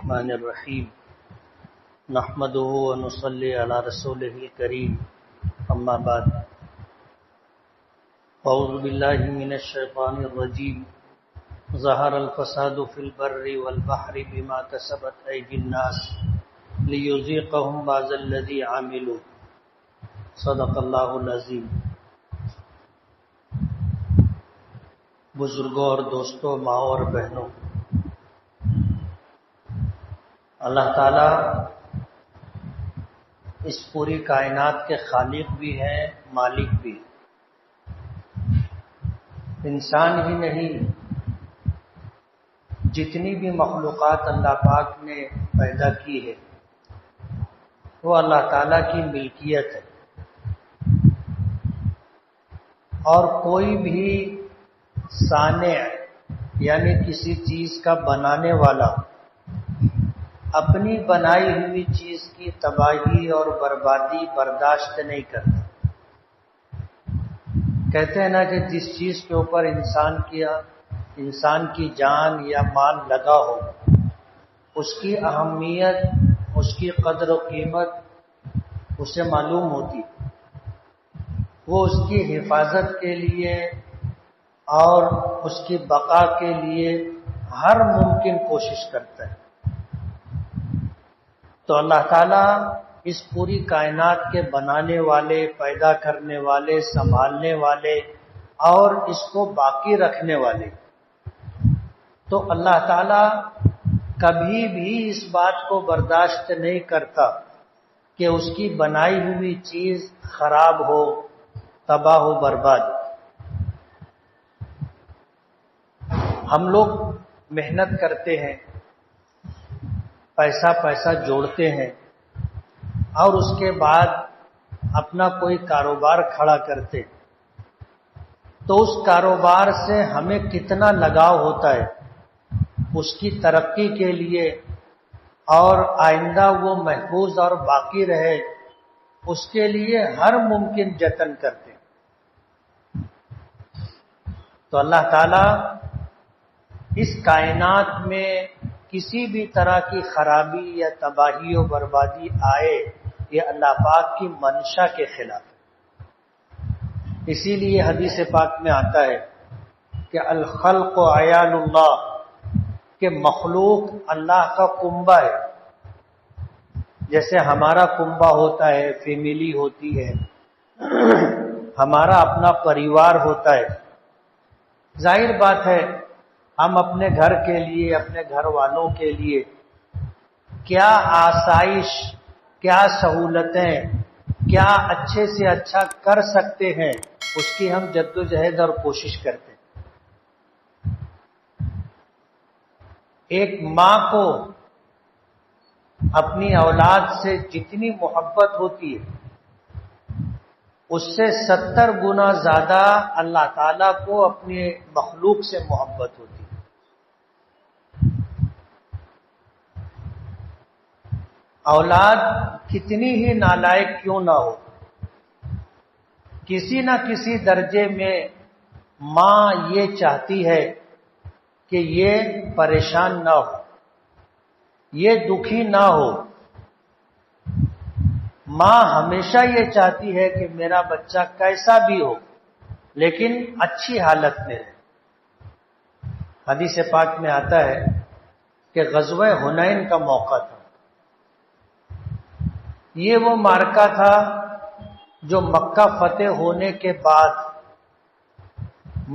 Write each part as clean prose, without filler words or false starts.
الرحمن الرحیم نحمده ونصلی علی رسوله الکریم اما بعد اعوذ باللہ من الشیطان الرجیم ظہر الفساد فی البر والبحر بما کسبت ایدی الناس لیذیقہم بعض الذی عملوا صدق اللہ العظیم۔ بزرگوں اور دوستوں، ماں اور بہنوں، اللہ تعالیٰ اس پوری کائنات کے خالق بھی ہیں، مالک بھی۔ انسان ہی نہیں، جتنی بھی مخلوقات اللہ پاک نے پیدا کی ہے وہ اللہ تعالیٰ کی ملکیت ہے، اور کوئی بھی صانع یعنی کسی چیز کا بنانے والا اپنی بنائی ہوئی چیز کی تباہی اور بربادی برداشت نہیں کرتا۔ کہتے ہیں نا کہ جس چیز کے اوپر انسان کی جان یا مال لگا ہو، اس کی اہمیت، اس کی قدر و قیمت اسے معلوم ہوتی، وہ اس کی حفاظت کے لیے اور اس کی بقا کے لیے ہر ممکن کوشش کرتا ہے۔ تو اللہ تعالیٰ اس پوری کائنات کے بنانے والے، پیدا کرنے والے، سنبھالنے والے اور اس کو باقی رکھنے والے، تو اللہ تعالیٰ کبھی بھی اس بات کو برداشت نہیں کرتا کہ اس کی بنائی ہوئی چیز خراب ہو، تباہ ہو، برباد۔ ہم لوگ محنت کرتے ہیں، پیسہ جوڑتے ہیں، اور اس کے بعد اپنا کوئی کاروبار کھڑا کرتے، تو اس کاروبار سے ہمیں کتنا لگاؤ ہوتا ہے، اس کی ترقی کے لیے اور آئندہ وہ محفوظ اور باقی رہے، اس کے لیے ہر ممکن جتن کرتے۔ تو اللہ تعالیٰ اس کائنات میں کسی بھی طرح کی خرابی یا تباہی و بربادی آئے، یہ اللہ پاک کی منشا کے خلاف ہے۔ اسی لیے حدیث پاک میں آتا ہے کہ الخلق عیال اللہ، کہ مخلوق اللہ کا کنبہ ہے۔ جیسے ہمارا کنبہ ہوتا ہے، فیملی ہوتی ہے، ہمارا اپنا پریوار ہوتا ہے۔ ظاہر بات ہے ہم اپنے گھر کے لیے، اپنے گھر والوں کے لیے کیا آسائش، کیا سہولتیں، کیا اچھے سے اچھا کر سکتے ہیں، اس کی ہم جدوجہد اور کوشش کرتے ہیں۔ ایک ماں کو اپنی اولاد سے جتنی محبت ہوتی ہے، اس سے 70 گنا زیادہ اللہ تعالیٰ کو اپنے مخلوق سے محبت ہوتی ہے۔ اولاد کتنی ہی نالائق کیوں نہ ہو، کسی نہ کسی درجے میں ماں یہ چاہتی ہے کہ یہ پریشان نہ ہو، یہ دکھی نہ ہو۔ ماں ہمیشہ یہ چاہتی ہے کہ میرا بچہ کیسا بھی ہو لیکن اچھی حالت میں رہے۔ حدیث پاک میں آتا ہے کہ غزوہ حنین کا موقع تھا۔ یہ وہ معرکہ تھا جو مکہ فتح ہونے کے بعد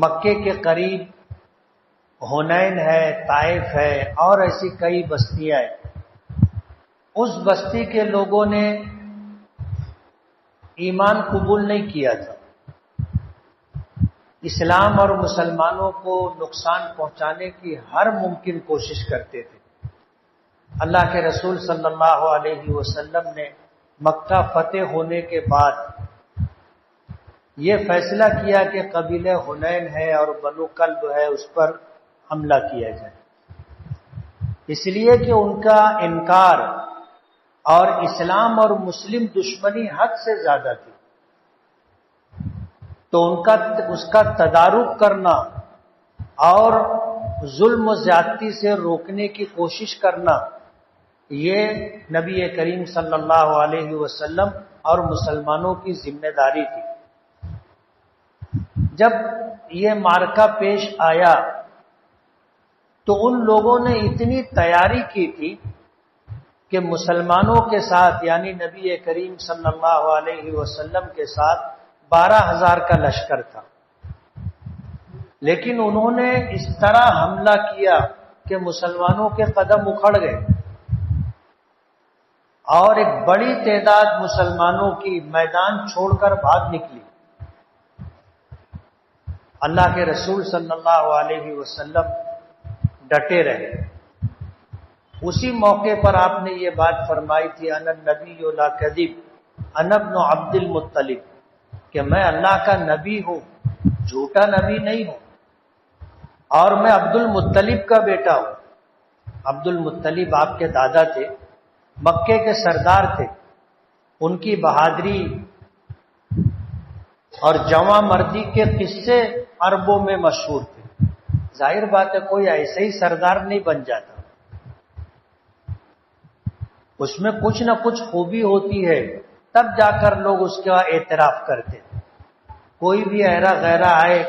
مکے کے قریب حنین ہے، طائف ہے، اور ایسی کئی بستیاں ہیں۔ اس بستی کے لوگوں نے ایمان قبول نہیں کیا تھا، اسلام اور مسلمانوں کو نقصان پہنچانے کی ہر ممکن کوشش کرتے تھے۔ اللہ کے رسول صلی اللہ علیہ وسلم نے مکہ فتح ہونے کے بعد یہ فیصلہ کیا کہ قبیلہ حنین ہے اور بنو کلب ہے، اس پر حملہ کیا جائے، اس لیے کہ ان کا انکار اور اسلام اور مسلم دشمنی حد سے زیادہ تھی۔ تو اس کا تدارک کرنا اور ظلم و زیادتی سے روکنے کی کوشش کرنا یہ نبی کریم صلی اللہ علیہ وسلم اور مسلمانوں کی ذمہ داری تھی۔ جب یہ معرکہ پیش آیا تو ان لوگوں نے اتنی تیاری کی تھی کہ مسلمانوں کے ساتھ یعنی نبی کریم صلی اللہ علیہ وسلم کے ساتھ 12,000 کا لشکر تھا، لیکن انہوں نے اس طرح حملہ کیا کہ مسلمانوں کے قدم اکھڑ گئے اور ایک بڑی تعداد مسلمانوں کی میدان چھوڑ کر بھاگ نکلی۔ اللہ کے رسول صلی اللہ علیہ وسلم ڈٹے رہے۔ اسی موقع پر آپ نے یہ بات فرمائی تھی، انا النبی لا کذب انا ابن عبد المطلب، کہ میں اللہ کا نبی ہوں، جھوٹا نبی نہیں ہوں، اور میں عبد المطلب کا بیٹا ہوں۔ عبد المطلب آپ کے دادا تھے، مکے کے سردار تھے، ان کی بہادری اور جواں مردی کے قصے عربوں میں مشہور تھے۔ ظاہر بات ہے کوئی ایسے ہی سردار نہیں بن جاتا، اس میں کچھ نہ کچھ خوبی ہوتی ہے، تب جا کر لوگ اس کا اعتراف کرتے ہیں۔ کوئی بھی ایرا غیرہ آئے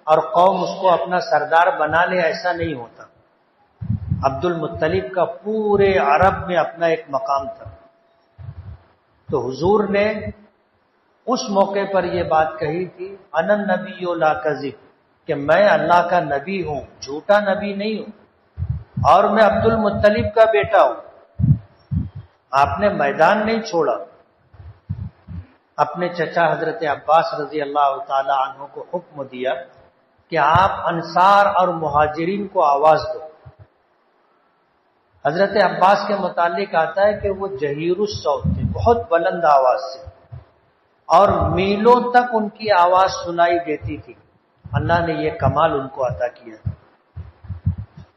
اور قوم اس کو اپنا سردار بنا لے، ایسا نہیں ہوتا۔ عبد المطلب کا پورے عرب میں اپنا ایک مقام تھا۔ تو حضور نے اس موقع پر یہ بات کہی تھی، انا النبی لا کذب، کہ میں اللہ کا نبی ہوں، جھوٹا نبی نہیں ہوں، اور میں عبد المطلب کا بیٹا ہوں۔ آپ نے میدان نہیں چھوڑا، اپنے چچا حضرت عباس رضی اللہ تعالی عنہ کو حکم دیا کہ آپ انصار اور مہاجرین کو آواز دو۔ حضرت عباس کے متعلق آتا ہے کہ وہ جہیر الصوت تھے، بہت بلند آواز سے، اور میلوں تک ان کی آواز سنائی دیتی تھی۔ اللہ نے یہ کمال ان کو عطا کیا۔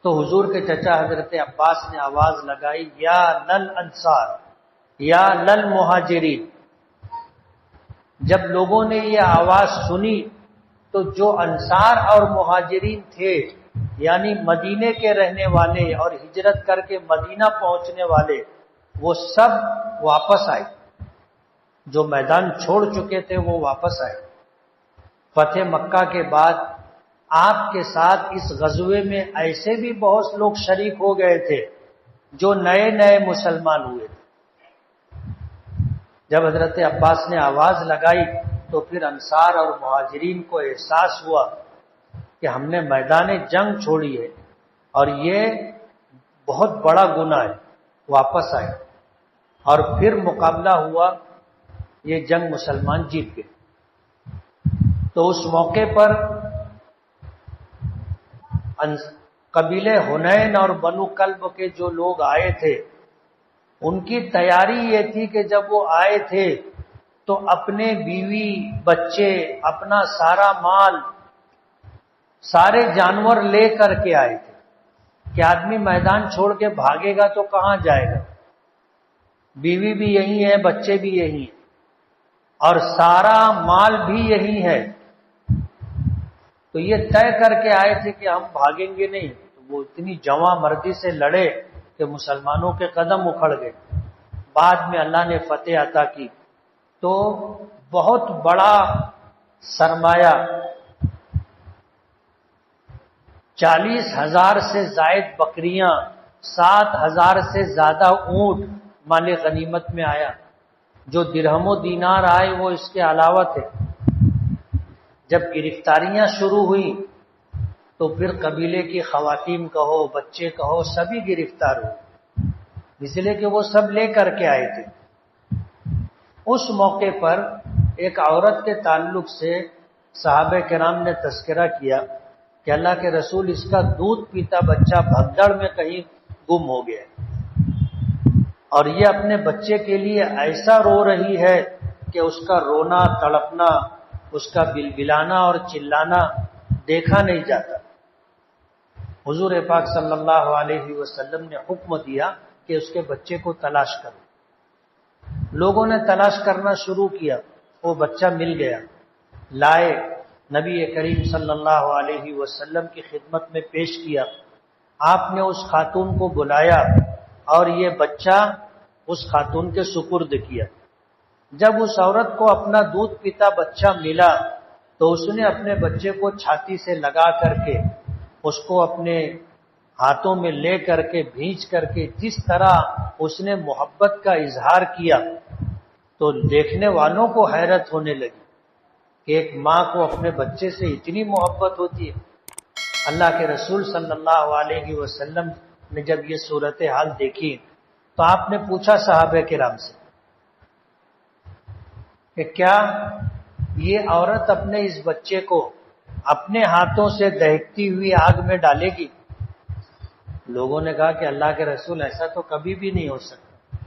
تو حضور کے چچا حضرت عباس نے آواز لگائی، یا لل انصار یا لل مہاجرین۔ جب لوگوں نے یہ آواز سنی تو جو انصار اور مہاجرین تھے، یعنی مدینے کے رہنے والے اور ہجرت کر کے مدینہ پہنچنے والے، وہ سب واپس آئے۔ جو میدان چھوڑ چکے تھے وہ واپس آئے۔ فتح مکہ کے بعد آپ کے ساتھ اس غزوے میں ایسے بھی بہت لوگ شریک ہو گئے تھے جو نئے نئے مسلمان ہوئے تھے۔ جب حضرت عباس نے آواز لگائی تو پھر انصار اور مہاجرین کو احساس ہوا کہ ہم نے میدان جنگ چھوڑی ہے اور یہ بہت بڑا گناہ ہے، واپس آئے، اور پھر مقابلہ ہوا، یہ جنگ مسلمان جیت گئے۔ تو اس موقع پر قبیلے حنین اور بنو کلب کے جو لوگ آئے تھے، ان کی تیاری یہ تھی کہ جب وہ آئے تھے تو اپنے بیوی بچے، اپنا سارا مال، سارے جانور لے کر کے آئے تھے کہ آدمی میدان چھوڑ کے بھاگے گا تو کہاں جائے گا، بیوی بھی یہی ہے، بچے بھی یہی ہیں، اور سارا مال بھی یہی ہے۔ تو یہ طے کر کے آئے تھے کہ ہم بھاگیں گے نہیں۔ تو وہ اتنی جواں مردی سے لڑے کہ مسلمانوں کے قدم اکھڑ گئے۔ بعد میں اللہ نے فتح عطا کی تو بہت بڑا سرمایہ، 40,000 سے زائد بکریاں، 7,000 سے زیادہ اونٹ مال غنیمت میں آیا۔ جو درہم و دینار آئے وہ اس کے علاوہ تھے۔ جب گرفتاریاں شروع ہوئی تو پھر قبیلے کی خواتین کہو، بچے کہو، سبھی گرفتار ہوئے، اس لیے کہ وہ سب لے کر کے آئے تھے۔ اس موقع پر ایک عورت کے تعلق سے صحابہ کرام نے تذکرہ کیا کہ اللہ کے رسول، اس کا دودھ پیتا بچہ بھگدڑ میں کہیں گم ہو گیا اور یہ اپنے بچے کے لیے ایسا رو رہی ہے کہ اس کا رونا تڑپنا، اس کا بلبلانا اور چلانا دیکھا نہیں جاتا۔ حضور پاک صلی اللہ علیہ وسلم نے حکم دیا کہ اس کے بچے کو تلاش کرو۔ لوگوں نے تلاش کرنا شروع کیا، وہ بچہ مل گیا، لائے، نبی کریم صلی اللہ علیہ وسلم کی خدمت میں پیش کیا۔ آپ نے اس خاتون کو بلایا اور یہ بچہ اس خاتون کے سپرد کیا۔ جب اس عورت کو اپنا دودھ پیتا بچہ ملا تو اس نے اپنے بچے کو چھاتی سے لگا کر کے اس کو اپنے ہاتھوں میں لے کر کے بھینچ کر کے جس طرح اس نے محبت کا اظہار کیا تو دیکھنے والوں کو حیرت ہونے لگی کہ ایک ماں کو اپنے بچے سے اتنی محبت ہوتی ہے۔ اللہ کے رسول صلی اللہ علیہ وسلم نے جب یہ صورتحال دیکھی تو آپ نے پوچھا صحابہ کرام سے کہ کیا یہ عورت اپنے اس بچے کو اپنے ہاتھوں سے دہکتی ہوئی آگ میں ڈالے گی؟ لوگوں نے کہا کہ اللہ کے رسول ایسا تو کبھی بھی نہیں ہو سکتا،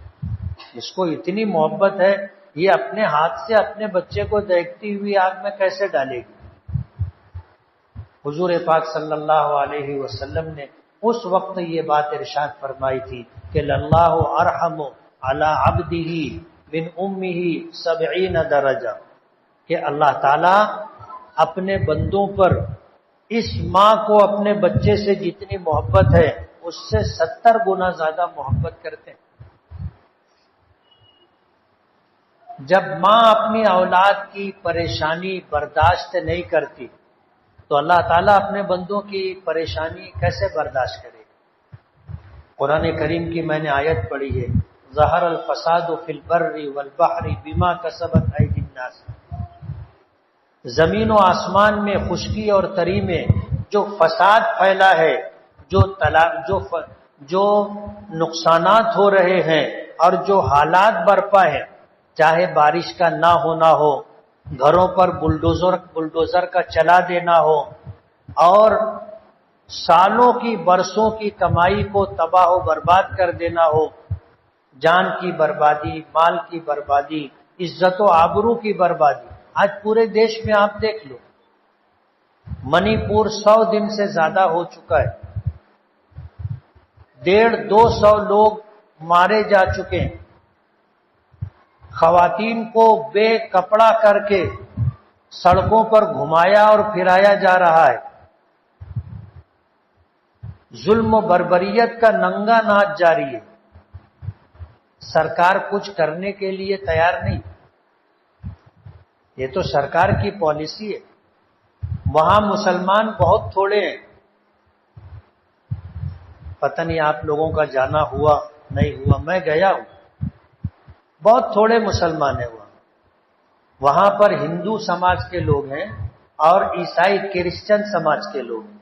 اس کو اتنی محبت ہے یہ اپنے ہاتھ سے اپنے بچے کو دہکتی ہوئی آگ میں کیسے ڈالے گی؟ حضور پاک صلی اللہ علیہ وسلم نے اس وقت یہ بات ارشاد فرمائی تھی کہ اللہ ارحم علی عبدہ من امہ 70 درجہ، کہ اللہ تعالی اپنے بندوں پر اس ماں کو اپنے بچے سے جتنی محبت ہے اس سے 70 گنا زیادہ محبت کرتے ہیں۔ جب ماں اپنی اولاد کی پریشانی برداشت نہیں کرتی تو اللہ تعالیٰ اپنے بندوں کی پریشانی کیسے برداشت کرے گا؟ قرآن کریم کی میں نے آیت پڑھی ہے، ظہر الفساد فی البر والبحر بما کسبت ایدی الناس، زمین و آسمان میں خشکی اور تری میں جو فساد پھیلا ہے، جو نقصانات ہو رہے ہیں اور جو حالات برپا ہیں، چاہے بارش کا نہ ہونا ہو، گھروں پر بلڈوزر کا چلا دینا ہو، اور سالوں کی برسوں کی کمائی کو تباہ و برباد کر دینا ہو، جان کی بربادی، مال کی بربادی، عزت و آبرو کی بربادی۔ آج پورے دیش میں آپ دیکھ لو، منی پور 100 دن سے زیادہ ہو چکا ہے، 150-200 لوگ مارے جا چکے ہیں، خواتین کو بے کپڑا کر کے سڑکوں پر گھمایا اور پھرایا جا رہا ہے، ظلم و بربریت کا ننگا ناچ جاری ہے۔ سرکار کچھ کرنے کے لیے تیار نہیں، یہ تو سرکار کی پالیسی ہے۔ وہاں مسلمان بہت تھوڑے ہیں، پتہ نہیں آپ لوگوں کا جانا ہوا نہیں ہوا، میں گیا ہوں، بہت تھوڑے مسلمان ہیں وہاں پر ہندو سماج کے لوگ ہیں اور عیسائی کرسچن سماج کے لوگ ہیں۔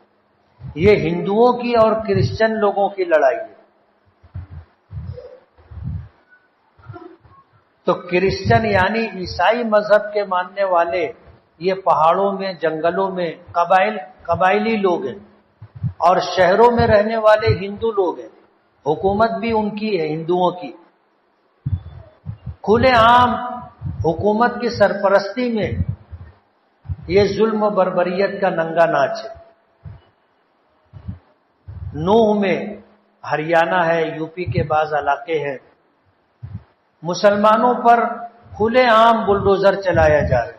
یہ ہندوؤں کی اور کرسچن لوگوں کی لڑائی ہے۔ تو کرسچن یعنی عیسائی مذہب کے ماننے والے یہ پہاڑوں میں، جنگلوں میں قبائلی لوگ ہیں، اور شہروں میں رہنے والے ہندو لوگ ہیں، حکومت بھی ان کی ہے، ہندوؤں کی۔ کھلے عام حکومت کی سرپرستی میں یہ ظلم و بربریت کا ننگا ناچ ہے۔ نوح میں ہریانہ ہے، یو پی کے بعض علاقے ہیں، مسلمانوں پر کھلے عام بلڈوزر چلایا جا رہا ہے،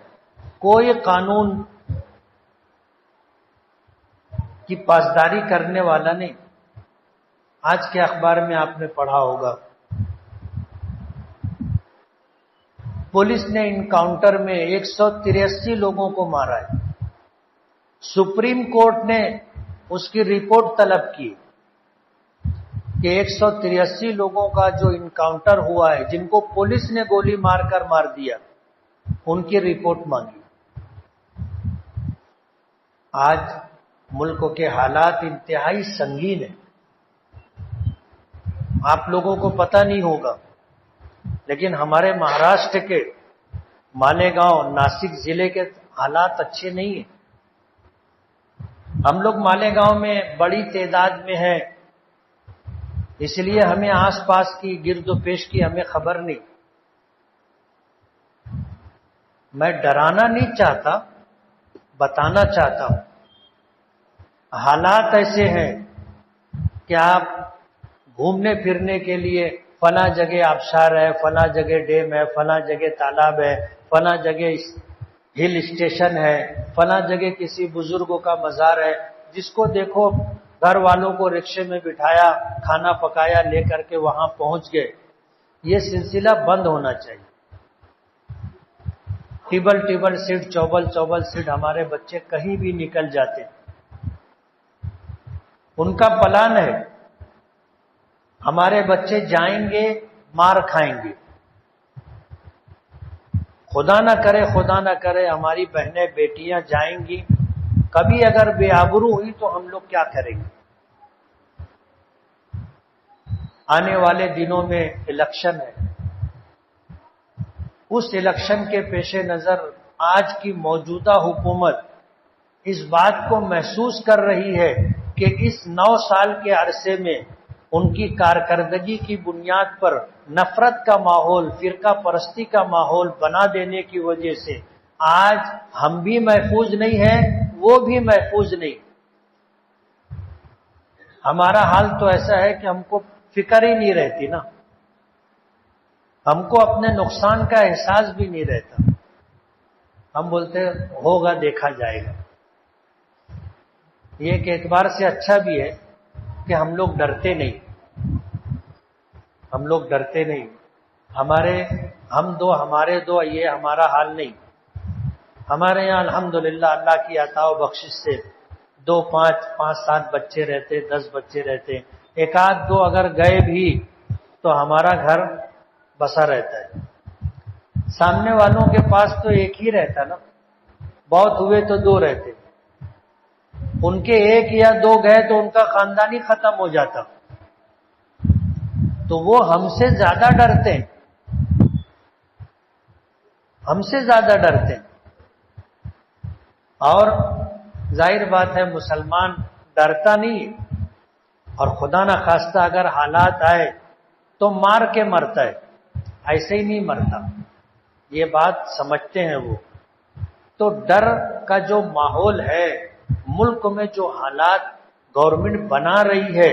کوئی قانون کی پاسداری کرنے والا نہیں۔ آج کے اخبار میں آپ نے پڑھا ہوگا، پولیس نے انکاؤنٹر میں 183 لوگوں کو مارا ہے، سپریم کورٹ نے اس کی رپورٹ طلب کی کہ 183 لوگوں کا جو انکاؤنٹر ہوا ہے، جن کو پولیس نے گولی مار کر مار دیا، ان کی رپورٹ مانگی۔ آج ملک کے حالات انتہائی سنگین ہیں، آپ لوگوں کو پتہ نہیں ہوگا، لیکن ہمارے مہاراشٹر کے مالیگاؤں، ناسک ضلع کے حالات اچھے نہیں ہیں۔ ہم لوگ مالیگاؤں میں بڑی تعداد میں ہیں، اس لیے ہمیں آس پاس کی گرد و پیش کی ہمیں خبر نہیں۔ میں ڈرانا نہیں چاہتا، بتانا چاہتا ہوں۔ حالات ایسے ہیں کہ آپ گھومنے پھرنے کے لیے فلاں جگہ آبشار ہے، فلاں جگہ ڈیم ہے، فلاں جگہ تالاب ہے، فلاں جگہ ہل اسٹیشن ہے، فلاں جگہ کسی بزرگوں کا مزار ہے، جس کو دیکھو گھر والوں کو رکشے میں بٹھایا، کھانا پکایا، لے کر کے وہاں پہنچ گئے. یہ سلسلہ بند ہونا چاہیے. ٹیبل سیٹ، چوبل سیٹ ہمارے بچے کہیں بھی نکل جاتے. ان کا پلان ہے ہمارے بچے جائیں گے مار کھائیں گے. خدا نہ کرے ہماری بہنیں بیٹیاں جائیں گی، کبھی اگر بے آبرو ہوئی تو ہم لوگ کیا کریں گے؟ آنے والے دنوں میں الیکشن ہے. اس الیکشن کے پیش نظر آج کی موجودہ حکومت اس بات کو محسوس کر رہی ہے کہ اس 9 سال کے عرصے میں ان کی کارکردگی کی بنیاد پر نفرت کا ماحول، فرقہ پرستی کا ماحول بنا دینے کی وجہ سے آج ہم بھی محفوظ نہیں ہیں، وہ بھی محفوظ نہیں. ہمارا حال تو ایسا ہے کہ ہم کو فکر ہی نہیں رہتی نا، ہم کو اپنے نقصان کا احساس بھی نہیں رہتا. ہم بولتے ہوگا دیکھا جائے گا. یہ ایک اعتبار سے اچھا بھی ہے کہ ہم لوگ ڈرتے نہیں. ہمارے دو یہ ہمارا حال نہیں. ہمارے یہاں الحمدللہ اللہ کی عطا و بخشش سے 2 5 7 بچے رہتے، 10 بچے رہتے. ایک آدھ دو اگر گئے بھی تو ہمارا گھر بسا رہتا ہے. سامنے والوں کے پاس تو ایک ہی رہتا نا، بہت ہوئے تو 2 رہتے. ان کے 1 یا 2 گئے تو ان کا خاندان ہی ختم ہو جاتا. تو وہ ہم سے زیادہ ڈرتے ہیں، اور ظاہر بات ہے مسلمان ڈرتا نہیں. اور خدا نہ خواستہ اگر حالات آئے تو مار کے مرتا ہے، ایسے ہی نہیں مرتا. یہ بات سمجھتے ہیں وہ. تو ڈر کا جو ماحول ہے، ملک میں جو حالات گورنمنٹ بنا رہی ہے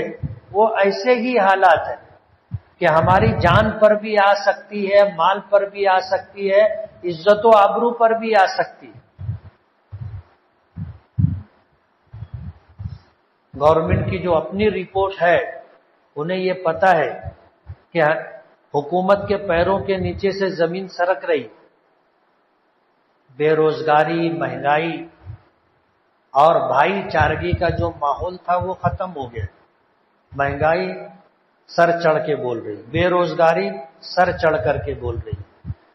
وہ ایسے ہی حالات ہیں کہ ہماری جان پر بھی آ سکتی ہے، مال پر بھی آ سکتی ہے، عزت و آبرو پر بھی آ سکتی ہے. گورنمنٹ کی جو اپنی رپورٹ ہے انہیں یہ پتا ہے کہ حکومت کے پیروں کے نیچے سے زمین سرک رہی. بے روزگاری، مہنگائی اور بھائی چارگی کا جو ماحول تھا وہ ختم ہو گیا. مہنگائی سر چڑھ کے بول رہی، بے روزگاری سر چڑھ کر کے بول رہی.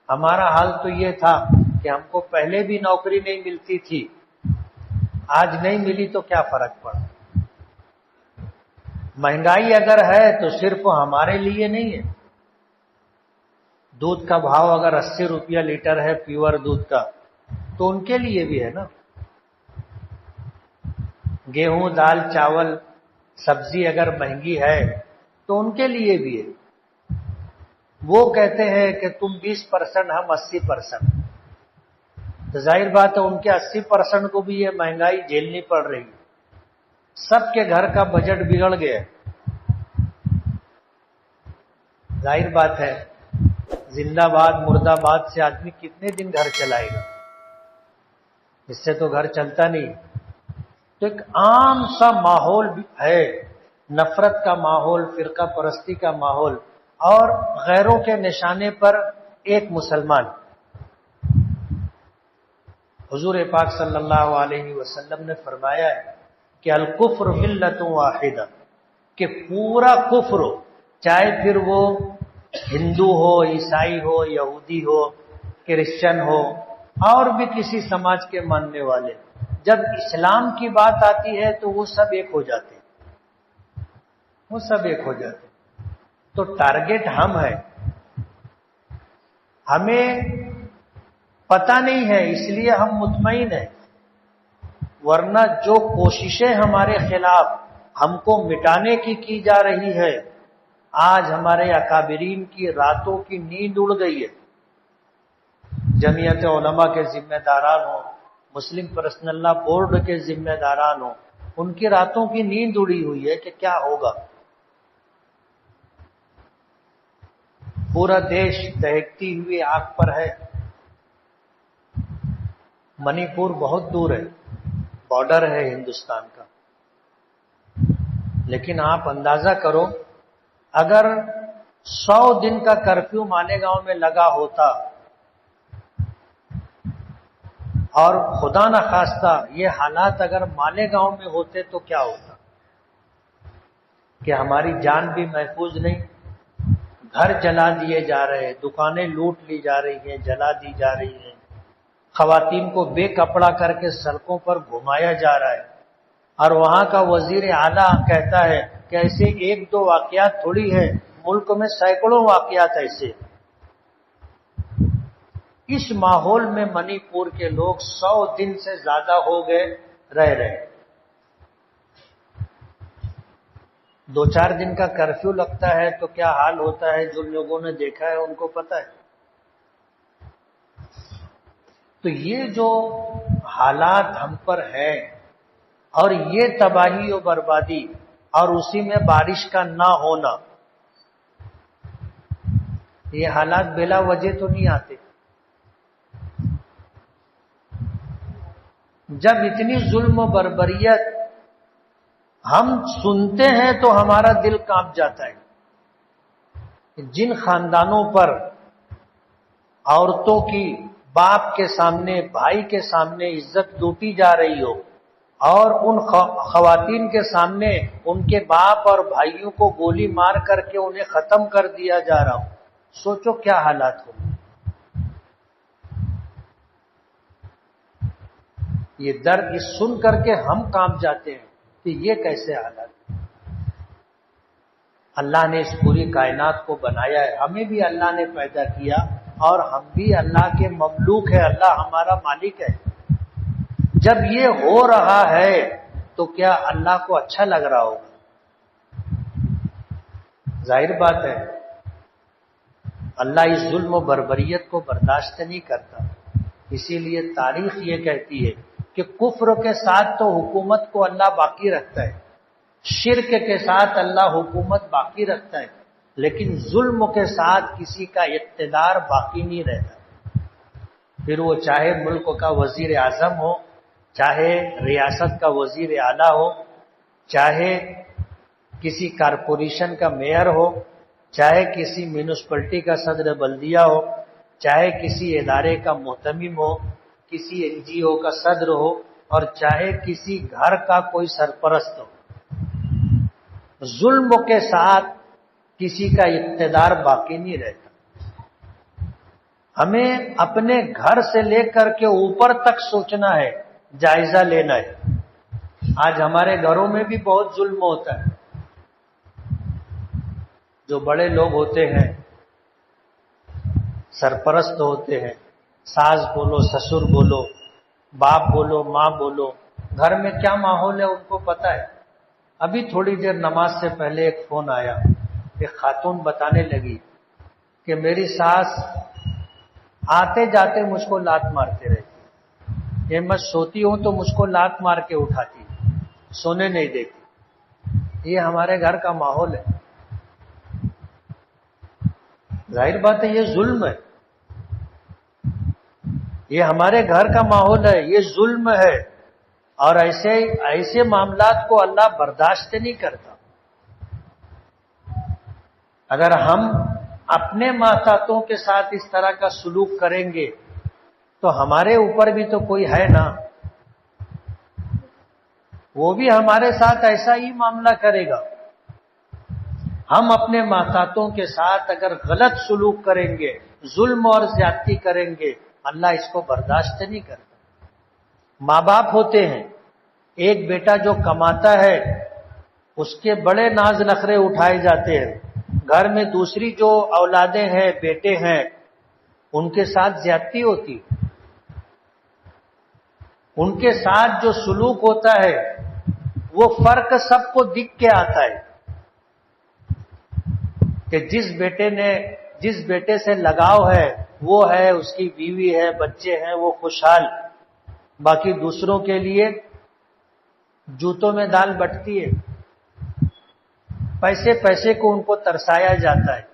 ہمارا حال تو یہ تھا کہ ہم کو پہلے بھی نوکری نہیں ملتی تھی، آج نہیں ملی تو کیا فرق پڑا. مہنگائی اگر ہے تو صرف ہمارے لیے نہیں ہے. دودھ کا بھاؤ اگر 80 روپیہ لیٹر ہے پیور دودھ کا تو ان کے لیے بھی ہے نا. گیہوں، دال، چاول، سبزی اگر مہنگی ہے تو ان کے لیے بھی ہے. وہ کہتے ہیں کہ تم 20%، ہم 80%. تو ظاہر بات ہے ان کے 80% کو بھی یہ مہنگائی جھیلنی پڑ رہی ہے. سب کے گھر کا بجٹ بگڑ گیا. ظاہر بات ہے زندہ باد مردہ باد سے آدمی کتنے دن گھر چلائے گا؟ اس سے تو گھر چلتا نہیں. تو ایک عام سا ماحول ہے، نفرت کا ماحول، فرقہ پرستی کا ماحول. اور غیروں کے نشانے پر ایک مسلمان. حضور پاک صلی اللہ علیہ وسلم نے فرمایا ہے کہ الکفر ملت واحدہ، کہ پورا کفر ہو، چاہے پھر وہ ہندو ہو، عیسائی ہو، یہودی ہو، کرسچن ہو، اور بھی کسی سماج کے ماننے والے، جب اسلام کی بات آتی ہے تو وہ سب ایک ہو جاتے ہیں. تو ٹارگٹ ہم ہیں. ہمیں پتہ نہیں ہے اس لیے ہم مطمئن ہیں، ورنہ جو کوششیں ہمارے خلاف ہم کو مٹانے کی جا رہی ہے، آج ہمارے اکابرین کی راتوں کی نیند اڑ گئی ہے. جمعیت علماء کے ذمہ داران ہوں، مسلم پرسنل لا بورڈ کے ذمہ داران ہوں، ان کی راتوں کی نیند اڑی ہوئی ہے کہ کیا ہوگا. پورا دیش دہکتی ہوئی آگ پر ہے. منی پور بہت دور ہے، بارڈر ہے ہندوستان کا. لیکن آپ اندازہ کرو، اگر 100 دن کا کرفیو مالیگاؤں میں لگا ہوتا اور خدا نہ خواستہ یہ حالات اگر مالیگاؤں میں ہوتے تو کیا ہوتا؟ کہ ہماری جان بھی محفوظ نہیں، گھر جلا دیے جا رہے ہیں، دکانیں لوٹ لی جا رہی ہیں، جلا دی جا رہی ہیں، خواتین کو بے کپڑا کر کے سڑکوں پر گھمایا جا رہا ہے، اور وہاں کا وزیر اعلیٰ کہتا ہے کہ ایسے 1-2 واقعات تھوڑی ہے، ملک میں سینکڑوں واقعات ایسے۔ اس ماحول میں منی پور کے لوگ 100 دن سے زیادہ ہو گئے رہ رہے۔ 2-4 دن کا کرفیو لگتا ہے تو کیا حال ہوتا ہے، جو لوگوں نے دیکھا ہے ان کو پتہ ہے۔ تو یہ جو حالات ہم پر ہے اور یہ تباہی و بربادی اور اسی میں بارش کا نہ ہونا، یہ حالات بلا وجہ تو نہیں آتے۔ جب اتنی ظلم و بربریت ہم سنتے ہیں تو ہمارا دل کانپ جاتا ہے۔ جن خاندانوں پر عورتوں کی باپ کے سامنے، بھائی کے سامنے عزت لوٹی جا رہی ہو اور ان خواتین کے سامنے ان کے باپ اور بھائیوں کو گولی مار کر کے انہیں ختم کر دیا جا رہا ہو، سوچو کیا حالات ہو۔ یہ درد سن کر کے ہم کانپ جاتے ہیں کہ یہ کیسے حالات۔ اللہ نے اس پوری کائنات کو بنایا ہے، ہمیں بھی اللہ نے پیدا کیا اور ہم بھی اللہ کے مملوک ہیں، اللہ ہمارا مالک ہے۔ جب یہ ہو رہا ہے تو کیا اللہ کو اچھا لگ رہا ہوگا؟ ظاہر بات ہے اللہ اس ظلم و بربریت کو برداشت نہیں کرتا۔ اسی لیے تاریخ یہ کہتی ہے کہ کفر کے ساتھ تو حکومت کو اللہ باقی رکھتا ہے، شرک کے ساتھ اللہ حکومت باقی رکھتا ہے، لیکن ظلم کے ساتھ کسی کا اقتدار باقی نہیں رہتا۔ پھر وہ چاہے ملک کا وزیر اعظم ہو، چاہے ریاست کا وزیر اعلیٰ ہو، چاہے کسی کارپوریشن کا میئر ہو، چاہے کسی میونسپلٹی کا صدر بلدیہ ہو، چاہے کسی ادارے کا محتمم ہو، کسی NGO کا صدر ہو، اور چاہے کسی گھر کا کوئی سرپرست ہو، ظلم کے ساتھ کسی کا اقتدار باقی نہیں رہتا۔ ہمیں اپنے گھر سے لے کر کے اوپر تک سوچنا ہے، جائزہ لینا ہے۔ آج ہمارے گھروں میں بھی بہت ظلم ہوتا ہے۔ جو بڑے لوگ ہوتے ہیں، سرپرست ہوتے ہیں، ساس بولو، سسر بولو، باپ بولو، ماں بولو، گھر میں کیا ماحول ہے ان کو پتہ ہے۔ ابھی تھوڑی دیر نماز سے پہلے ایک فون آیا، ایک خاتون بتانے لگی کہ میری ساس آتے جاتے مجھ کو لات مارتے رہتی، کہ میں سوتی ہوں تو مجھ کو لات مار کے اٹھاتی، سونے نہیں دیتی۔ یہ ہمارے گھر کا ماحول ہے۔ ظاہر بات ہے یہ ظلم ہے، یہ ہمارے گھر کا ماحول ہے، یہ ظلم ہے، اور ایسے معاملات کو اللہ برداشت نہیں کرتا۔ اگر ہم اپنے ماتحتوں کے ساتھ اس طرح کا سلوک کریں گے تو ہمارے اوپر بھی تو کوئی ہے نا، وہ بھی ہمارے ساتھ ایسا ہی معاملہ کرے گا۔ ہم اپنے ماتحتوں کے ساتھ اگر غلط سلوک کریں گے، ظلم اور زیادتی کریں گے، اللہ اس کو برداشت نہیں کرتا۔ ماں باپ ہوتے ہیں، ایک بیٹا جو کماتا ہے اس کے بڑے ناز نخرے اٹھائے جاتے ہیں، گھر میں دوسری جو اولادیں ہیں، بیٹے ہیں، ان کے ساتھ زیادتی ہوتی، ان کے ساتھ جو سلوک ہوتا ہے وہ فرق سب کو دکھ کے آتا ہے کہ جس بیٹے سے لگاؤ ہے وہ ہے، اس کی بیوی ہے، بچے ہیں، وہ خوشحال، باقی دوسروں کے لیے جوتوں میں دال بٹتی ہے، پیسے کو ان کو ترسایا جاتا ہے۔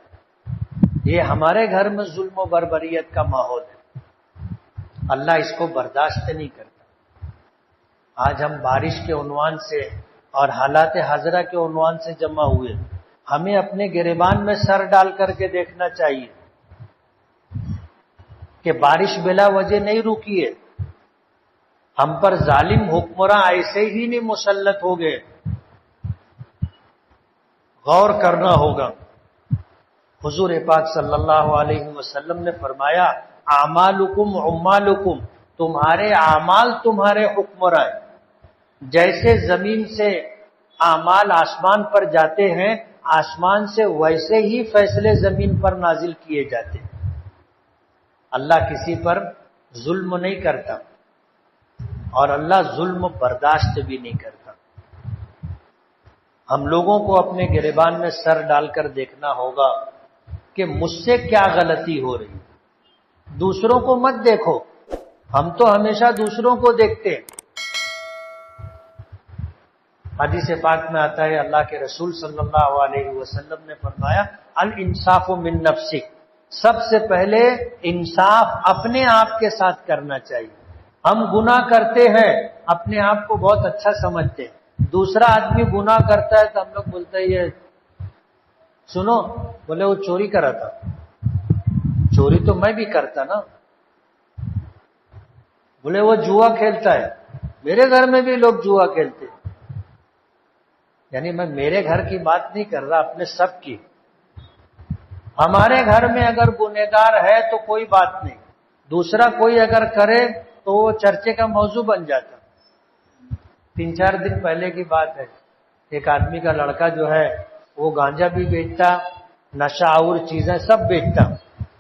یہ ہمارے گھر میں ظلم و بربریت کا ماحول ہے، اللہ اس کو برداشت نہیں کرتا۔ آج ہم بارش کے عنوان سے اور حالات حاضرہ کے عنوان سے جمع ہوئے، ہمیں اپنے گریبان میں سر ڈال کر کے دیکھنا چاہیے کہ بارش بلا وجہ نہیں رکی ہے، ہم پر ظالم حکمراں ایسے ہی نہیں مسلط ہو گئے، غور کرنا ہوگا۔ حضور پاک صلی اللہ علیہ وسلم نے فرمایا اعمالکم عمالکم، تمہارے اعمال تمہارے حکمراں ہیں، جیسے زمین سے اعمال آسمان پر جاتے ہیں، آسمان سے ویسے ہی فیصلے زمین پر نازل کیے جاتے ہیں۔ اللہ کسی پر ظلم نہیں کرتا اور اللہ ظلم برداشت بھی نہیں کرتا۔ ہم لوگوں کو اپنے گریبان میں سر ڈال کر دیکھنا ہوگا کہ مجھ سے کیا غلطی ہو رہی، دوسروں کو مت دیکھو، ہم تو ہمیشہ دوسروں کو دیکھتے ہیں۔ حدیث پاک میں آتا ہے اللہ کے رسول صلی اللہ علیہ وسلم نے فرمایا الانصاف من نفسک، سب سے پہلے انصاف اپنے آپ کے ساتھ کرنا چاہیے۔ ہم گناہ کرتے ہیں، اپنے آپ کو بہت اچھا سمجھتے ہیں، دوسرا آدمی گناہ کرتا ہے تو ہم لوگ بولتے ہیں یہ سنو، بولے وہ چوری کرا تھا، چوری تو میں بھی کرتا نا، بولے وہ جوا کھیلتا ہے، میرے گھر میں بھی لوگ جوا کھیلتے ہیں۔ یعنی میں میرے گھر کی بات نہیں کر رہا، اپنے سب کی۔ ہمارے گھر میں اگر گنہگار ہے تو کوئی بات نہیں، دوسرا کوئی اگر کرے تو وہ چرچے کا موضوع بن جاتا۔ 3-4 دن پہلے کی بات ہے، ایک آدمی کا لڑکا جو ہے وہ گانجا بھی بیچتا، نشہ اور چیزیں سب بیچتا۔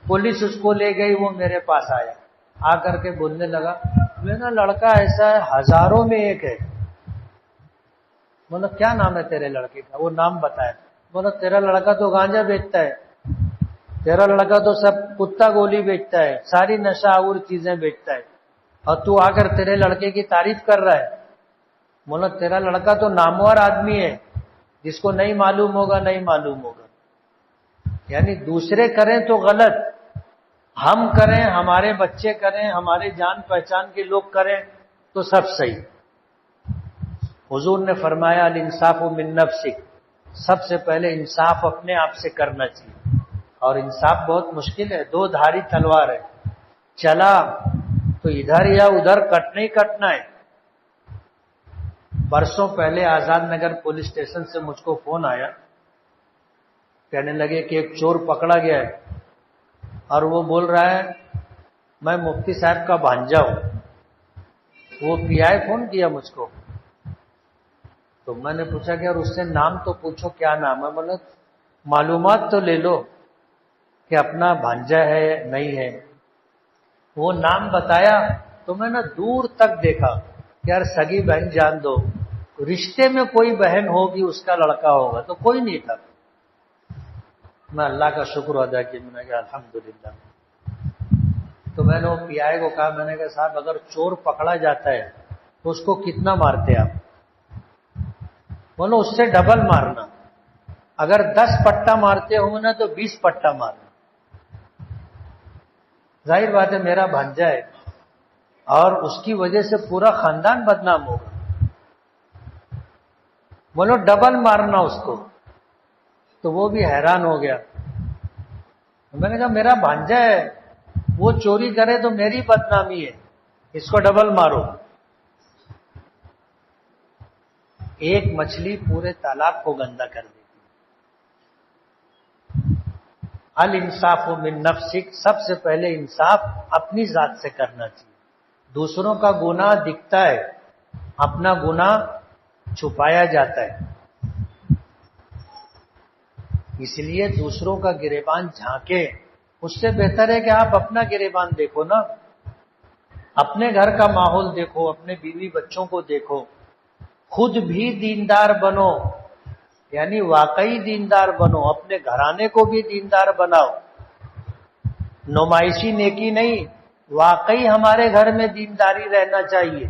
پولیس اس کو لے گئی، وہ میرے پاس آیا، آ کر کے بولنے لگا میرا لڑکا ایسا ہے، ہزاروں میں ایک ہے۔ بولا کیا نام ہے تیرے لڑکے کا؟ وہ نام بتایا۔ بولا تیرا لڑکا تو گانجا بیچتا ہے، تیرا لڑکا تو سب کتا گولی بیچتا ہے، ساری نشہ اور چیزیں بیچتا ہے، اور تو آ کر تیرے لڑکے کی تعریف کر رہا ہے۔ بولا تیرا لڑکا تو نامور آدمی ہے، جس کو نہیں معلوم ہوگا نہیں معلوم ہوگا۔ یعنی دوسرے کریں تو غلط، ہم کریں، ہمارے بچے کریں، ہمارے جان پہچان کے لوگ کریں تو سب صحیح۔ حضور نے فرمایا الانصاف من نفسک، سب سے پہلے انصاف اپنے آپ سے کرنا چاہیے۔ اور انصاف بہت مشکل ہے، 2 دھاری تلوار ہے، چلا تو ادھر یا ادھر کٹنا ہی کٹنا ہے۔ برسوں پہلے آزاد نگر پولیس اسٹیشن سے مجھ کو فون آیا، کہنے لگے کہ ایک چور پکڑا گیا ہے، اور وہ بول رہا ہے میں مفتی صاحب کا بھانجا ہوں۔ وہ پی آئی فون کیا مجھ کو، تو میں نے پوچھا کہ اور اس سے نام تو پوچھو کیا نام ہے؟ بولا معلومات تو لے لو کہ اپنا بھانجا ہے نہیں ہے۔ وہ نام بتایا تو میں نے دور تک دیکھا کہ یار سگی بہن جان دو، رشتے میں کوئی بہن ہوگی اس کا لڑکا ہوگا، تو کوئی نہیں تھا۔ میں اللہ کا شکر ادا کیا، میں نے کہا الحمدللہ۔ تو میں نے وہ پی آئی کو کہا، میں نے کہا صاحب اگر چور پکڑا جاتا ہے تو اس کو کتنا مارتے آپ؟ بولو اس سے ڈبل مارنا، اگر 10 پٹا مارتے ہوں نا تو 20 پٹا مارنا۔ ظاہر بات ہے میرا بھانجا ہے اور اس کی وجہ سے پورا خاندان بدنام ہوگا، بولو ڈبل مارنا اس کو۔ تو وہ بھی حیران ہو گیا۔ میں نے کہا میرا بھانجا ہے، وہ چوری کرے تو میری بدنامی ہے، اس کو ڈبل مارو۔ ایک مچھلی پورے تالاب کو گندا کر دیتی۔ الانصاف من نفسک، سب سے پہلے انصاف اپنی ذات سے کرنا چاہیے۔ دوسروں کا گناہ دکھتا ہے، اپنا گناہ چھپایا جاتا ہے، اس لیے دوسروں کا گریبان جھانکے، اس سے بہتر ہے کہ آپ اپنا گریبان دیکھو نا، اپنے گھر کا ماحول دیکھو، اپنے بیوی بچوں کو دیکھو، خود بھی دیندار بنو، یعنی واقعی دیندار بنو، اپنے گھرانے کو بھی دیندار بناؤ، نمائشی نیکی نہیں، واقعی ہمارے گھر میں دینداری رہنا چاہیے۔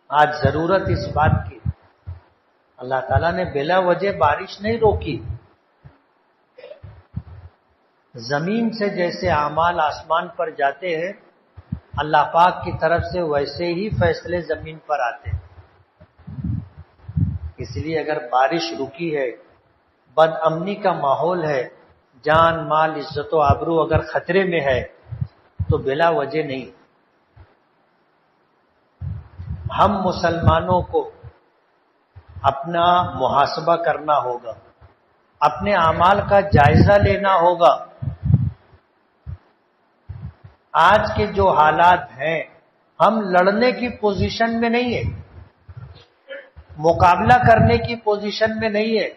آج ضرورت اس بات کی، اللہ تعالیٰ نے بلا وجہ بارش نہیں روکی، زمین سے جیسے اعمال آسمان پر جاتے ہیں، اللہ پاک کی طرف سے ویسے ہی فیصلے زمین پر آتے ہیں۔ اس لیے اگر بارش رکی ہے، بد امنی کا ماحول ہے، جان مال عزت و آبرو اگر خطرے میں ہے تو بلا وجہ نہیں۔ ہم مسلمانوں کو اپنا محاسبہ کرنا ہوگا، اپنے اعمال کا جائزہ لینا ہوگا۔ آج کے جو حالات ہیں، ہم لڑنے کی پوزیشن میں نہیں ہیں، مقابلہ کرنے کی پوزیشن میں نہیں ہے۔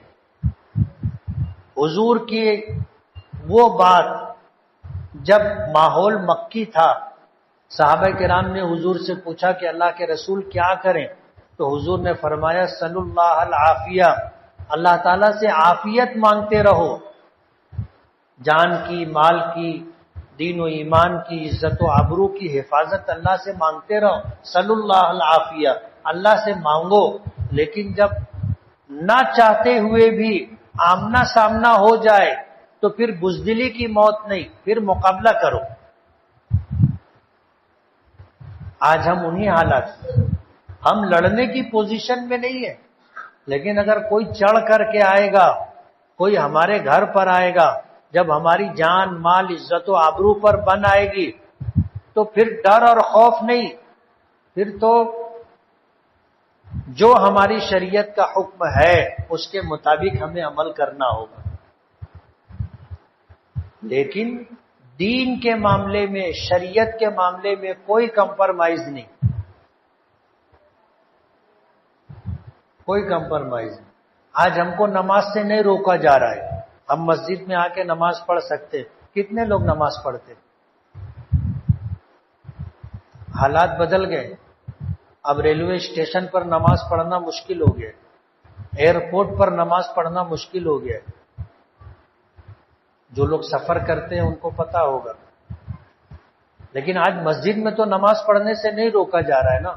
حضور کی وہ بات جب ماحول مکی تھا، صحابہ کرام نے حضور سے پوچھا کہ اللہ کے رسول کیا کریں؟ تو حضور نے فرمایا صلی اللہ العافیہ، اللہ تعالیٰ سے عافیت مانگتے رہو، جان کی، مال کی، دین و ایمان کی، عزت و آبرو کی حفاظت اللہ سے مانگتے رہو، صلی اللہ العافیہ، اللہ سے مانگو۔ لیکن جب نہ چاہتے ہوئے بھی آمنا سامنا ہو جائے تو پھر بزدلی کی موت نہیں، پھر مقابلہ کرو۔ آج ہم انہی حالات، ہم لڑنے کی پوزیشن میں نہیں ہیں، لیکن اگر کوئی چڑھ کر کے آئے گا، کوئی ہمارے گھر پر آئے گا، جب ہماری جان مال عزت و آبرو پر بن آئے گی تو پھر ڈر اور خوف نہیں، پھر تو جو ہماری شریعت کا حکم ہے اس کے مطابق ہمیں عمل کرنا ہوگا۔ لیکن دین کے معاملے میں، شریعت کے معاملے میں کوئی کمپرمائز نہیں، کوئی کمپرمائز نہیں۔ آج ہم کو نماز سے نہیں روکا جا رہا ہے، ہم مسجد میں آ کے نماز پڑھ سکتے۔ کتنے لوگ نماز پڑھتے؟ حالات بدل گئے، اب ریلوے اسٹیشن پر نماز پڑھنا مشکل ہو گیا، ایئرپورٹ پر نماز پڑھنا مشکل ہو گیا۔ جو لوگ سفر کرتے ہیں ان کو پتا ہوگا، لیکن آج مسجد میں تو نماز پڑھنے سے نہیں روکا جا رہا ہے نا۔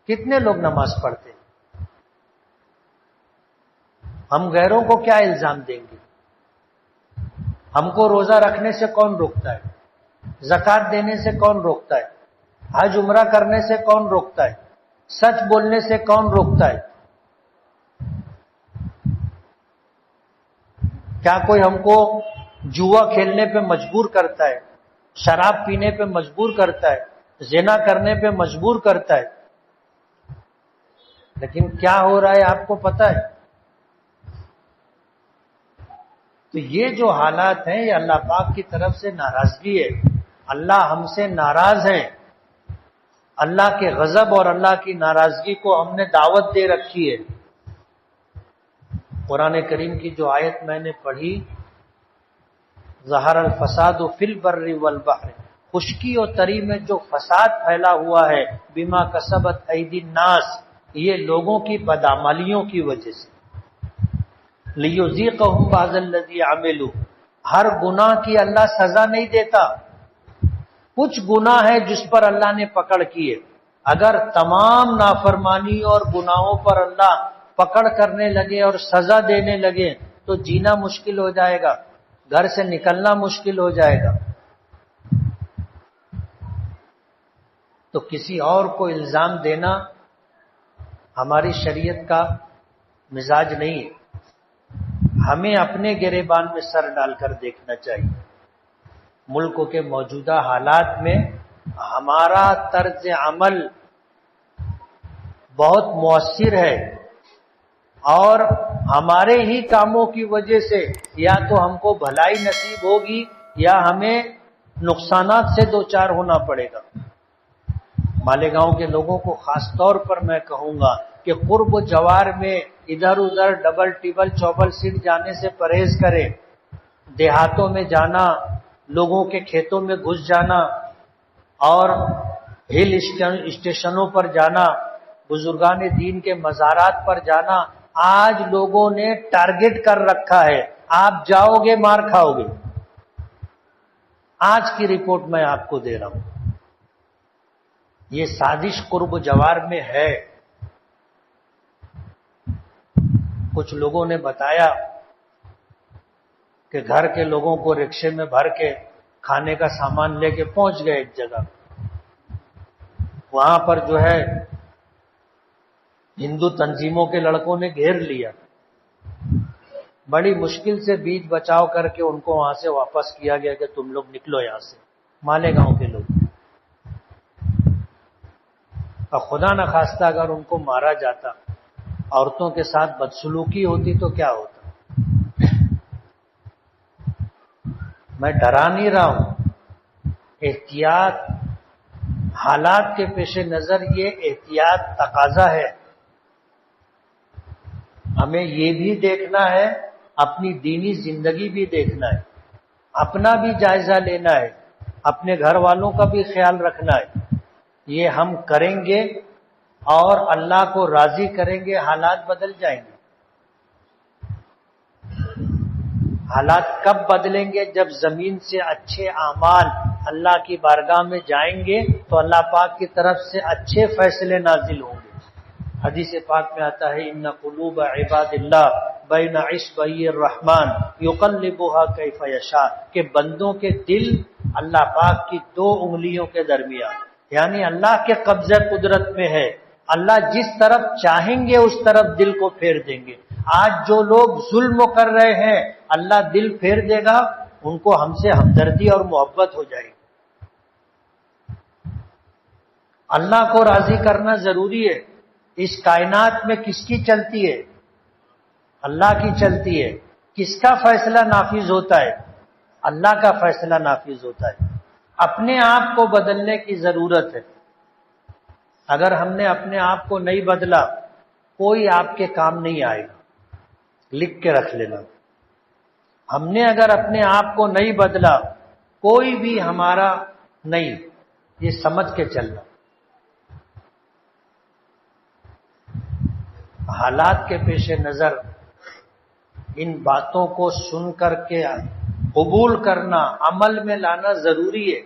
کتنے لوگ نماز پڑھتے ہیں؟ ہم غیروں کو کیا الزام دیں گے؟ ہم کو روزہ رکھنے سے کون روکتا ہے؟ زکوٰۃ دینے سے کون روکتا ہے؟ حج عمرہ کرنے سے کون روکتا ہے؟ سچ بولنے سے کون روکتا ہے؟ کیا کوئی ہم کو جوا کھیلنے پہ مجبور کرتا ہے، شراب پینے پہ مجبور کرتا ہے، زنا کرنے پہ مجبور کرتا ہے؟ لیکن کیا ہو رہا ہے آپ کو پتا ہے؟ تو یہ جو حالات ہیں یہ اللہ پاک کی طرف سے ناراضگی ہے، اللہ ہم سے ناراض ہیں۔ اللہ کے غضب اور اللہ کی ناراضگی کو ہم نے دعوت دے رکھی ہے۔ قرآن کریم کی جو آیت میں نے پڑھی، ظہر الفساد فی البر والبحر، خشکی اور تری میں جو فساد پھیلا ہوا ہے، بما کسبت ایدی الناس، یہ لوگوں کی بدعملیوں کی وجہ سے، لیذیقہم بعض الذی عملوا، ہر گناہ کی اللہ سزا نہیں دیتا، کچھ گناہ ہے جس پر اللہ نے پکڑ کی ہے۔ اگر تمام نافرمانی اور گناہوں پر اللہ پکڑ کرنے لگے اور سزا دینے لگے تو جینا مشکل ہو جائے گا، گھر سے نکلنا مشکل ہو جائے گا۔ تو کسی اور کو الزام دینا ہماری شریعت کا مزاج نہیں ہے۔ ہمیں اپنے گریبان میں سر ڈال کر دیکھنا چاہیے۔ ملک کے موجودہ حالات میں ہمارا طرز عمل بہت مؤثر ہے، اور ہمارے ہی کاموں کی وجہ سے یا تو ہم کو بھلائی نصیب ہوگی یا ہمیں نقصانات سے دوچار ہونا پڑے گا۔ مالیگاؤں کے لوگوں کو خاص طور پر میں کہوں گا کہ قرب و جوار میں ادھر ادھر ڈبل ٹیبل چوبل سیٹ جانے سے پرہیز کریں۔ دیہاتوں میں جانا، لوگوں کے کھیتوں میں گھس جانا اور ہل اسٹیشنوں پر جانا، بزرگان دین کے مزارات پر جانا، آج لوگوں نے ٹارگٹ کر رکھا ہے، آپ جاؤ گے مار کھاؤ گے۔ آج کی رپورٹ میں آپ کو دے رہا ہوں، یہ سازش قرب و جوار میں ہے۔ کچھ لوگوں نے بتایا کہ گھر کے لوگوں کو رکشے میں بھر کے کھانے کا سامان لے کے پہنچ گئے ایک جگہ، وہاں پر جو ہے ہندو تنظیموں کے لڑکوں نے گھیر لیا، بڑی مشکل سے بیچ بچاؤ کر کے ان کو وہاں سے واپس کیا گیا کہ تم لوگ نکلو یہاں سے، مالیگاؤں کے لوگ۔ اور خدا نخواستہ اگر ان کو مارا جاتا، عورتوں کے ساتھ بدسلوکی ہوتی تو کیا ہوتا؟ میں ڈرا نہیں رہا ہوں، احتیاط، حالات کے پیش نظر یہ احتیاط تقاضا ہے۔ ہمیں یہ بھی دیکھنا ہے، اپنی دینی زندگی بھی دیکھنا ہے، اپنا بھی جائزہ لینا ہے، اپنے گھر والوں کا بھی خیال رکھنا ہے۔ یہ ہم کریں گے اور اللہ کو راضی کریں گے، حالات بدل جائیں گے۔ حالات کب بدلیں گے؟ جب زمین سے اچھے اعمال اللہ کی بارگاہ میں جائیں گے تو اللہ پاک کی طرف سے اچھے فیصلے نازل ہوں گے۔ حدیث پاک میں آتا ہے ان قلوب عباد اللہ بین اصبعی الرحمن یقلبها کیف یشاء، کہ بندوں کے دل اللہ پاک کی دو انگلیوں کے درمیان، یعنی اللہ کے قبضہ قدرت میں ہے۔ اللہ جس طرف چاہیں گے اس طرف دل کو پھیر دیں گے۔ آج جو لوگ ظلم کر رہے ہیں اللہ دل پھیر دے گا، ان کو ہم سے ہمدردی اور محبت ہو جائے گی۔ اللہ کو راضی کرنا ضروری ہے۔ اس کائنات میں کس کی چلتی ہے؟ اللہ کی چلتی ہے۔ کس کا فیصلہ نافذ ہوتا ہے؟ اللہ کا فیصلہ نافذ ہوتا ہے۔ اپنے آپ کو بدلنے کی ضرورت ہے۔ اگر ہم نے اپنے آپ کو نہیں بدلا، کوئی آپ کے کام نہیں آئے گا، لکھ کے رکھ لینا۔ ہم نے اگر اپنے آپ کو نہیں بدلا، کوئی بھی ہمارا نہیں، یہ سمجھ کے چلنا۔ حالات کے پیش نظر ان باتوں کو سن کر کے قبول کرنا، عمل میں لانا ضروری ہے۔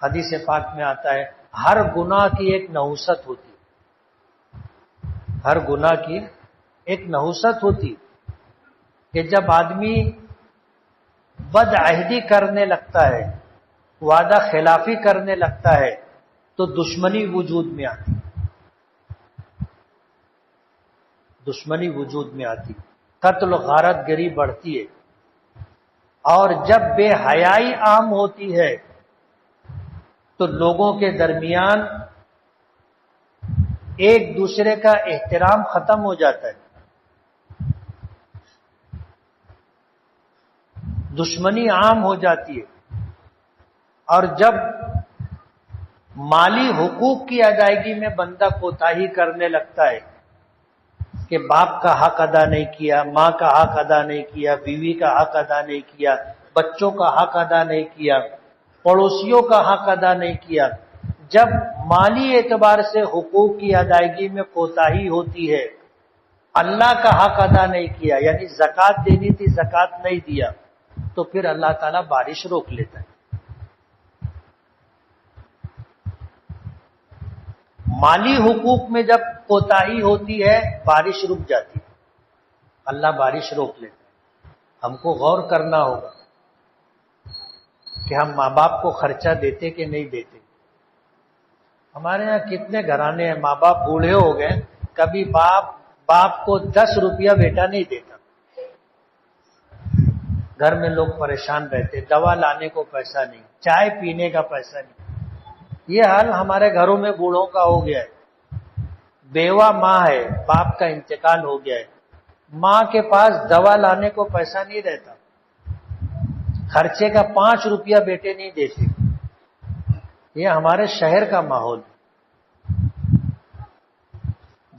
حدیث پاک میں آتا ہے ہر گناہ کی ایک نحوست ہوتی، ہر گناہ کی ایک نحوست ہوتی، کہ جب آدمی بد عہدی کرنے لگتا ہے، وعدہ خلافی کرنے لگتا ہے تو دشمنی وجود میں آتی، دشمنی وجود میں آتی، قتل و غارت گری بڑھتی ہے، اور جب بے حیائی عام ہوتی ہے تو لوگوں کے درمیان ایک دوسرے کا احترام ختم ہو جاتا ہے، دشمنی عام ہو جاتی ہے۔ اور جب مالی حقوق کی ادائیگی میں بندہ کوتاہی کرنے لگتا ہے کہ باپ کا حق ادا نہیں کیا، ماں کا حق ادا نہیں کیا، بیوی کا حق ادا نہیں کیا، بچوں کا حق ادا نہیں کیا، پڑوسیوں کا حق ادا نہیں کیا، جب مالی اعتبار سے حقوق کی ادائیگی میں کوتاہی ہوتی ہے، اللہ کا حق ادا نہیں کیا، یعنی زکوٰۃ دینی تھی زکوٰۃ نہیں دیا، تو پھر اللہ تعالیٰ بارش روک لیتا ہے۔ مالی حقوق میں جب کوتاہی ہوتی ہے بارش رک جاتی ہے، اللہ بارش روک لیتا ہے۔ ہم کو غور کرنا ہوگا کہ ہم ماں باپ کو خرچہ دیتے کہ نہیں دیتے۔ ہمارے یہاں کتنے گھرانے ہیں، ماں باپ بوڑھے ہو گئے، کبھی باپ کو 10 روپیہ بیٹا نہیں دیتا، گھر میں لوگ پریشان رہتے، دوا لانے کو پیسہ نہیں، چائے پینے کا پیسہ نہیں۔ یہ حال ہمارے گھروں میں بوڑھوں کا ہو گیا ہے۔ بیوہ ماں ہے، باپ کا انتقال ہو گیا ہے، ماں کے پاس دوا لانے کو پیسہ نہیں رہتا، خرچے کا 5 روپیہ بیٹے نہیں دیتے۔ یہ ہمارے شہر کا ماحول ہے۔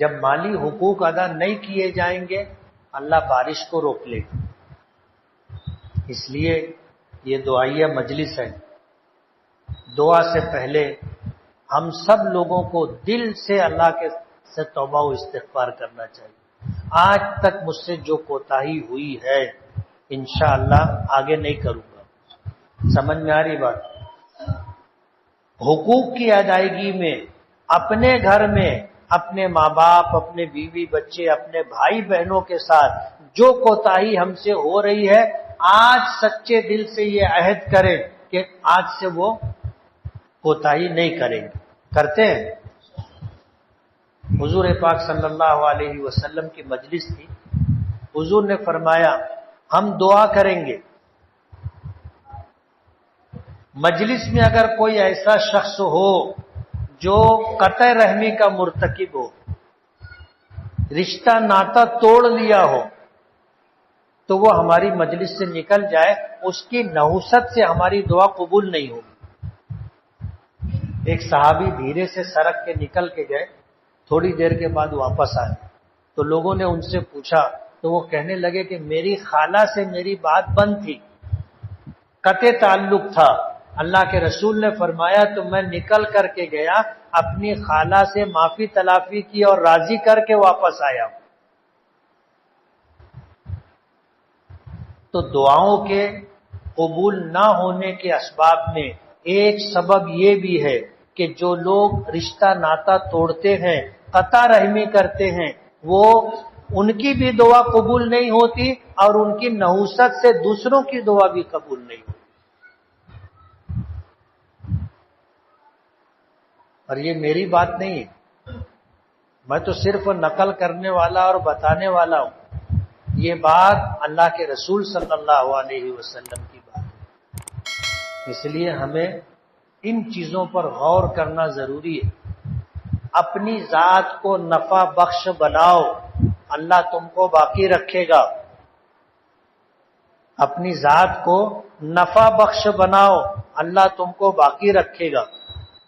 جب مالی حقوق ادا نہیں کیے جائیں گے اللہ بارش کو روک لے گا۔ اس لیے یہ دعائیہ مجلس ہے، دعا سے پہلے ہم سب لوگوں کو دل سے اللہ کے سے توبہ و استغفار کرنا چاہیے۔ آج تک مجھ سے جو کوتاہی ہوئی ہے انشاءاللہ آگے نہیں کروں گا۔ سمجھ میں آ رہی بات؟ حقوق کی ادائیگی میں اپنے گھر میں اپنے ماں باپ، اپنے بیوی بچے، اپنے بھائی بہنوں کے ساتھ جو کوتاہی ہم سے ہو رہی ہے، آج سچے دل سے یہ عہد کریں کہ آج سے وہ کوتاہی نہیں کریں گے. کرتے ہیں. حضور پاک صلی اللہ علیہ وسلم کی مجلس تھی. حضور نے فرمایا ہم دعا کریں گے. مجلس میں اگر کوئی ایسا شخص ہو جو قطع رحمی کا مرتکب ہو، رشتہ ناتا توڑ لیا ہو، تو وہ ہماری مجلس سے نکل جائے، اس کی نحوست سے ہماری دعا قبول نہیں ہوگی. ایک صحابی دھیرے سے سڑک کے نکل کے گئے، تھوڑی دیر کے بعد واپس آئے تو لوگوں نے ان سے پوچھا تو وہ کہنے لگے کہ میری خالہ سے میری بات بند تھی، قطع تعلق تھا. اللہ کے رسول نے فرمایا تو میں نکل کر کے گیا، اپنی خالہ سے معافی تلافی کی اور راضی کر کے واپس آیا. تو دعاؤں کے قبول نہ ہونے کے اسباب میں ایک سبب یہ بھی ہے کہ جو لوگ رشتہ ناتا توڑتے ہیں، قطع رحمی کرتے ہیں، وہ ان کی بھی دعا قبول نہیں ہوتی اور ان کی نحوست سے دوسروں کی دعا بھی قبول نہیں ہوتی. اور یہ میری بات نہیں ہے، میں تو صرف نقل کرنے والا اور بتانے والا ہوں. یہ بات اللہ کے رسول صلی اللہ علیہ وسلم کی بات ہے. اس لیے ہمیں ان چیزوں پر غور کرنا ضروری ہے. اپنی ذات کو نفع بخش بناؤ، اللہ تم کو باقی رکھے گا. اپنی ذات کو نفع بخش بناؤ، اللہ تم کو باقی رکھے گا.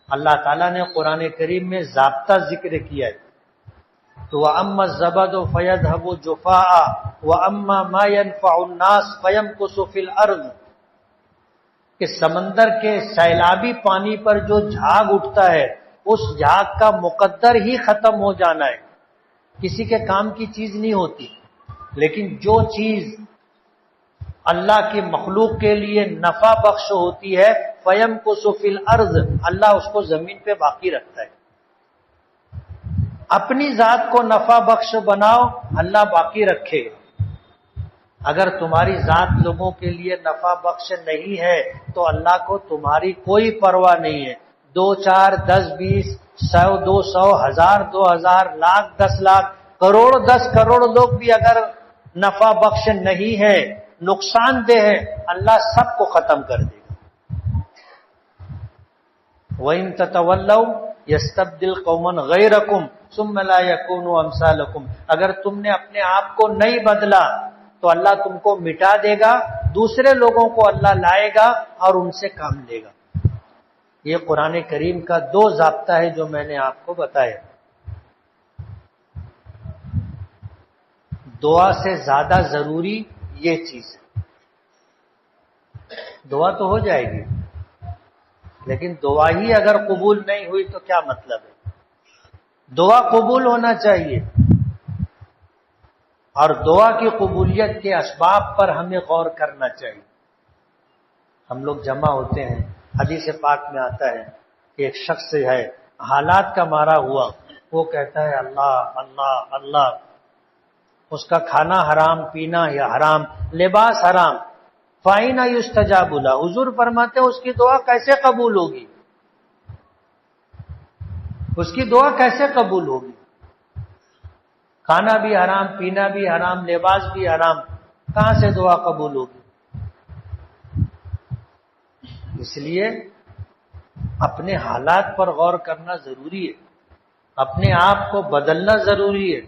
اللہ تعالیٰ نے قرآن کریم میں ضابطہ ذکر کیا ہے. تو وَأَمَّا الزَّبَدُ فَيَذْهَبُ جُفَاءً وَأَمَّا مَا يَنْفَعُ النَّاسَ فَيَمْكُثُ فِي الْأَرْضِ، کہ سمندر کے سیلابی پانی پر جو جھاگ اٹھتا ہے اس جھاگ کا مقدر ہی ختم ہو جانا ہے، کسی کے کام کی چیز نہیں ہوتی. لیکن جو چیز اللہ کی مخلوق کے لیے نفع بخش ہوتی ہے فَيَمْكُثُ فِي الْأَرْضِ، اللہ اس کو زمین پہ باقی رکھتا ہے. اپنی ذات کو نفع بخش بناؤ، اللہ باقی رکھے گا. اگر تمہاری ذات لوگوں کے لیے نفع بخش نہیں ہے تو اللہ کو تمہاری کوئی پرواہ نہیں ہے. 2 4 10 20 100 200 1000 2000 لاکھ 10 لاکھ کروڑ 10 کروڑ لوگ بھی اگر نفع بخش نہیں ہے، نقصان دہ ہے، اللہ سب کو ختم کر دے گا. وَإِن تَتَوَلَّوْا يَسْتَبْدِلْ قَوْمًا غَيْرَكُمْ ثُمَّ لَا يَكُونُوا أَمْثَالَكُمْ، اگر تم نے اپنے آپ کو نہیں بدلا تو اللہ تم کو مٹا دے گا، دوسرے لوگوں کو اللہ لائے گا اور ان سے کام لے گا. یہ قرآن کریم کا 2 ضابطہ ہے جو میں نے آپ کو بتایا. دعا سے زیادہ ضروری یہ چیز ہے. دعا تو ہو جائے گی لیکن دعا ہی اگر قبول نہیں ہوئی تو کیا مطلب ہے؟ دعا قبول ہونا چاہیے اور دعا کی قبولیت کے اسباب پر ہمیں غور کرنا چاہیے. ہم لوگ جمع ہوتے ہیں، حدیث پاک میں آتا ہے کہ ایک شخص ہے حالات کا مارا ہوا، وہ کہتا ہے اللہ اللہ اللہ، اس کا کھانا حرام، پینا یا حرام، لباس حرام، فَأَيْنَ يُسْتَجَابُ لَهُ، حضور فرماتے ہیں اس کی دعا کیسے قبول ہوگی؟ اس کی دعا کیسے قبول ہوگی؟ کھانا بھی حرام، پینا بھی حرام، لباس بھی حرام، کہاں سے دعا قبول ہوگی؟ اس لیے اپنے حالات پر غور کرنا ضروری ہے، اپنے آپ کو بدلنا ضروری ہے،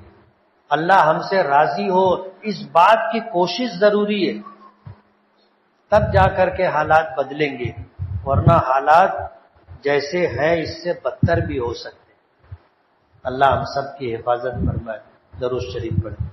اللہ ہم سے راضی ہو اس بات کی کوشش ضروری ہے، تب جا کر کے حالات بدلیں گے، ورنہ حالات جیسے ہیں اس سے بدتر بھی ہو سکتے ہیں. اللہ ہم سب کی حفاظت فرمائے. درود شریف پڑھیں.